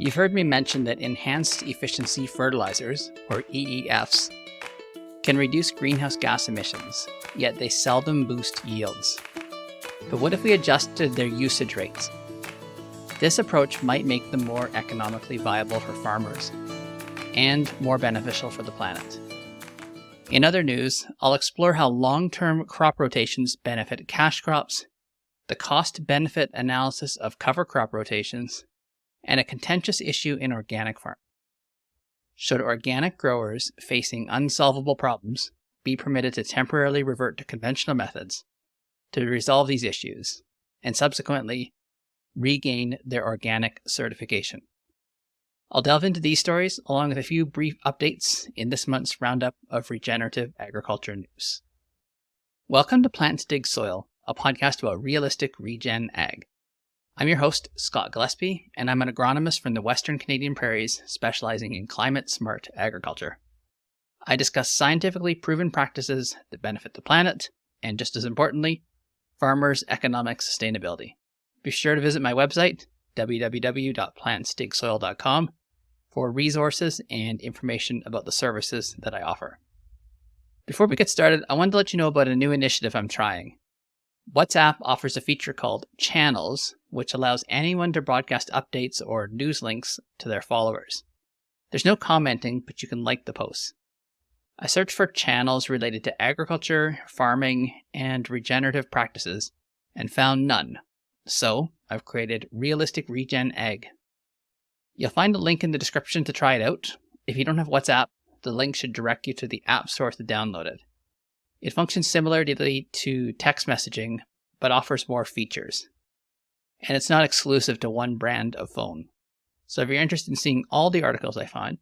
You've heard me mention that enhanced efficiency fertilizers, or EEFs, can reduce greenhouse gas emissions, yet they seldom boost yields. But what if we adjusted their usage rates? This approach might make them more economically viable for farmers and more beneficial for the planet. In other news, I'll explore how long-term crop rotations benefit cash crops, the cost-benefit analysis of cover crop rotations, and a contentious issue in organic farming. Should organic growers facing unsolvable problems be permitted to temporarily revert to conventional methods to resolve these issues and subsequently regain their organic certification? I'll delve into these stories along with a few brief updates in this month's roundup of regenerative agriculture news. Welcome to Plants Dig Soil, a podcast about realistic regen ag. I'm your host, Scott Gillespie, and I'm an agronomist from the Western Canadian prairies specializing in climate-smart agriculture. I discuss scientifically proven practices that benefit the planet, and just as importantly, farmers' economic sustainability. Be sure to visit my website, www.plantsdigsoil.com, for resources and information about the services that I offer. Before we get started, I wanted to let you know about a new initiative I'm trying. WhatsApp offers a feature called Channels, which allows anyone to broadcast updates or news links to their followers. There's no commenting, but you can like the posts. I searched for channels related to agriculture, farming, and regenerative practices, and found none. So, I've created Realistic Regen Ag. You'll find a link in the description to try it out. If you don't have WhatsApp, the link should direct you to the App Store to download it. It functions similarly to text messaging, but offers more features. And it's not exclusive to one brand of phone. So if you're interested in seeing all the articles I find,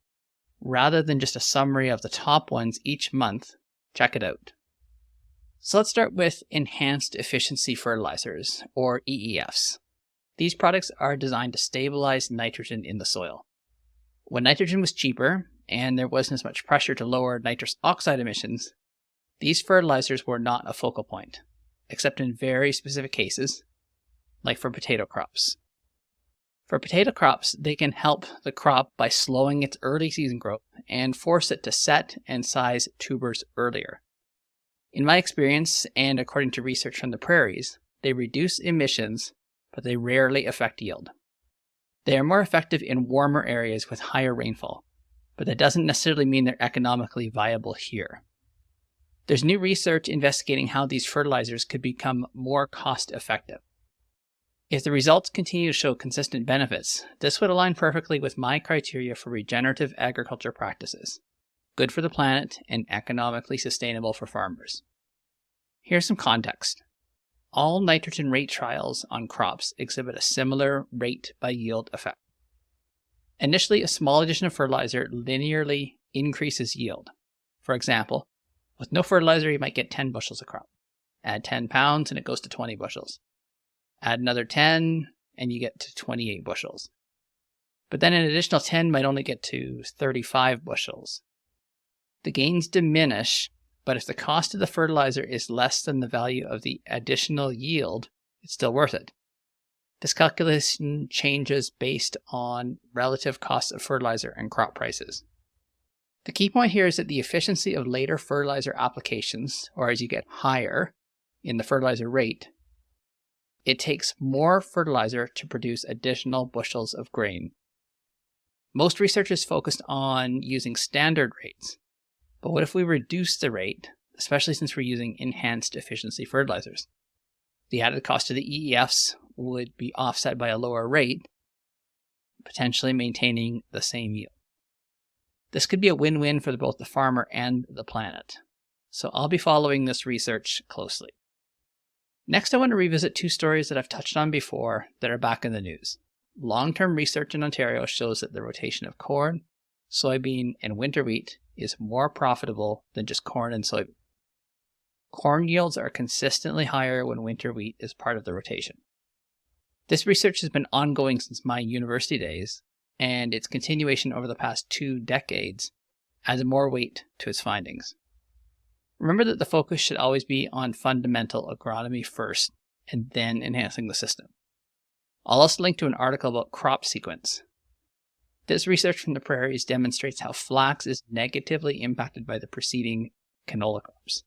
rather than just a summary of the top ones each month, check it out. So let's start with enhanced efficiency fertilizers, or EEFs. These products are designed to stabilize nitrogen in the soil. When nitrogen was cheaper, and there wasn't as much pressure to lower nitrous oxide emissions, these fertilizers were not a focal point, except in very specific cases, like for potato crops. For potato crops, they can help the crop by slowing its early season growth and force it to set and size tubers earlier. In my experience, and according to research from the prairies, they reduce emissions, but they rarely affect yield. They are more effective in warmer areas with higher rainfall, but that doesn't necessarily mean they're economically viable here. There's new research investigating how these fertilizers could become more cost-effective. If the results continue to show consistent benefits, this would align perfectly with my criteria for regenerative agriculture practices, good for the planet and economically sustainable for farmers. Here's some context. All nitrogen rate trials on crops exhibit a similar rate by yield effect. Initially, a small addition of fertilizer linearly increases yield. For example, with no fertilizer, you might get 10 bushels of crop. Add 10 pounds and it goes to 20 bushels. Add another 10 and you get to 28 bushels. But then an additional 10 might only get to 35 bushels. The gains diminish, but if the cost of the fertilizer is less than the value of the additional yield, it's still worth it. This calculation changes based on relative costs of fertilizer and crop prices. The key point here is that the efficiency of later fertilizer applications, or as you get higher in the fertilizer rate, it takes more fertilizer to produce additional bushels of grain. Most research is focused on using standard rates, but what if we reduce the rate, especially since we're using enhanced efficiency fertilizers? The added cost of the EEFs would be offset by a lower rate, potentially maintaining the same yield. This could be a win-win for both the farmer and the planet. So I'll be following this research closely. Next, I want to revisit two stories that I've touched on before that are back in the news. Long-term research in Ontario shows that the rotation of corn, soybean, and winter wheat is more profitable than just corn and soybean. Corn yields are consistently higher when winter wheat is part of the rotation. This research has been ongoing since my university days, and its continuation over the past 2 decades adds more weight to its findings. Remember that the focus should always be on fundamental agronomy first, and then enhancing the system. I'll also link to an article about crop sequence. This research from the prairies demonstrates how flax is negatively impacted by the preceding canola crops.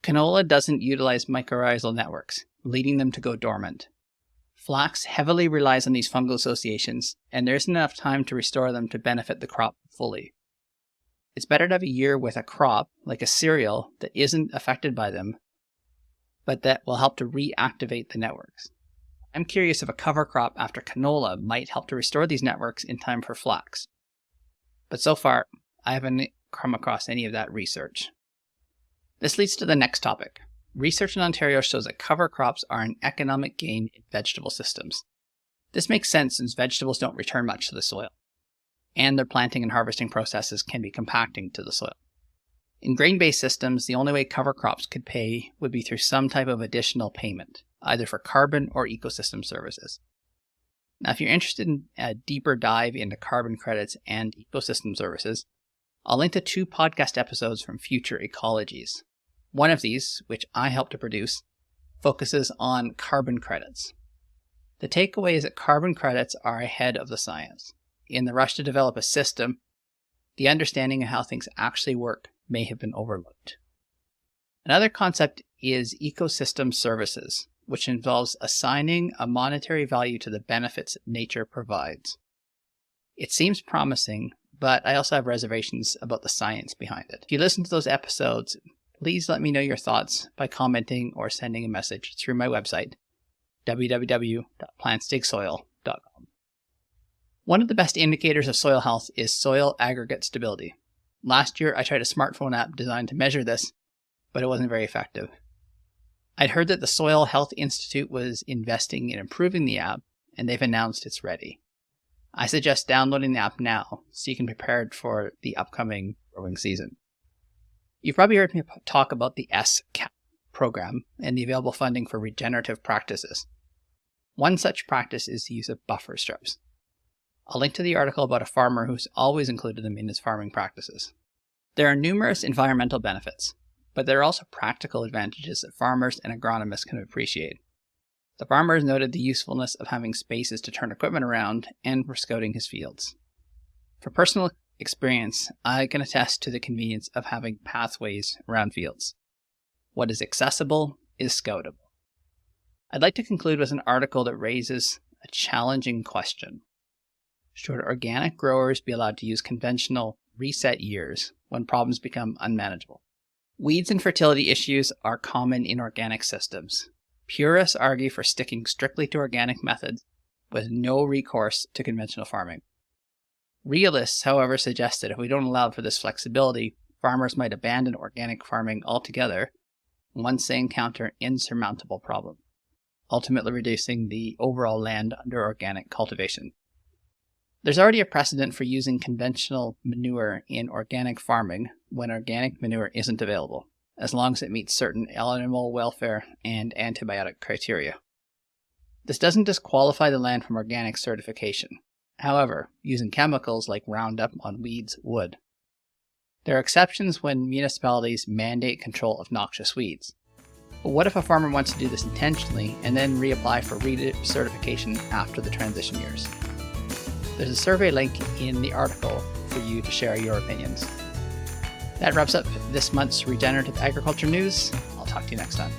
Canola doesn't utilize mycorrhizal networks, leading them to go dormant. Flax heavily relies on these fungal associations, and there isn't enough time to restore them to benefit the crop fully. It's better to have a year with a crop, like a cereal, that isn't affected by them, but that will help to reactivate the networks. I'm curious if a cover crop after canola might help to restore these networks in time for flax. But so far, I haven't come across any of that research. This leads to the next topic. Research in Ontario shows that cover crops are an economic gain in vegetable systems. This makes sense since vegetables don't return much to the soil, and their planting and harvesting processes can be compacting to the soil. In grain-based systems, the only way cover crops could pay would be through some type of additional payment, either for carbon or ecosystem services. Now, if you're interested in a deeper dive into carbon credits and ecosystem services, I'll link to 2 podcast episodes from Future Ecologies. One of these, which I helped to produce, focuses on carbon credits. The takeaway is that carbon credits are ahead of the science. In the rush to develop a system, the understanding of how things actually work may have been overlooked. Another concept is ecosystem services, which involves assigning a monetary value to the benefits nature provides. It seems promising, but I also have reservations about the science behind it. If you listen to those episodes, please let me know your thoughts by commenting or sending a message through my website, www.plantsdigsoil.com. One of the best indicators of soil health is soil aggregate stability. Last year, I tried a smartphone app designed to measure this, but it wasn't very effective. I'd heard that the Soil Health Institute was investing in improving the app, and they've announced it's ready. I suggest downloading the app now so you can be prepared for the upcoming growing season. You've probably heard me talk about the SCAP program and the available funding for regenerative practices. One such practice is the use of buffer strips. I'll link to the article about a farmer who's always included them in his farming practices. There are numerous environmental benefits, but there are also practical advantages that farmers and agronomists can appreciate. The farmer has noted the usefulness of having spaces to turn equipment around and for scouting his fields. For personal experience, I can attest to the convenience of having pathways around fields. What is accessible is scoutable. I'd like to conclude with an article that raises a challenging question. Should organic growers be allowed to use conventional reset years when problems become unmanageable? Weeds and fertility issues are common in organic systems. Purists argue for sticking strictly to organic methods with no recourse to conventional farming. Realists, however, suggest that if we don't allow for this flexibility, farmers might abandon organic farming altogether once they encounter insurmountable problems, ultimately reducing the overall land under organic cultivation. There's already a precedent for using conventional manure in organic farming when organic manure isn't available, as long as it meets certain animal welfare and antibiotic criteria. This doesn't disqualify the land from organic certification. However, using chemicals like Roundup on weeds would. There are exceptions when municipalities mandate control of noxious weeds. But what if a farmer wants to do this intentionally and then reapply for recertification after the transition years? There's a survey link in the article for you to share your opinions. That wraps up this month's Regenerative Agriculture News. I'll talk to you next time.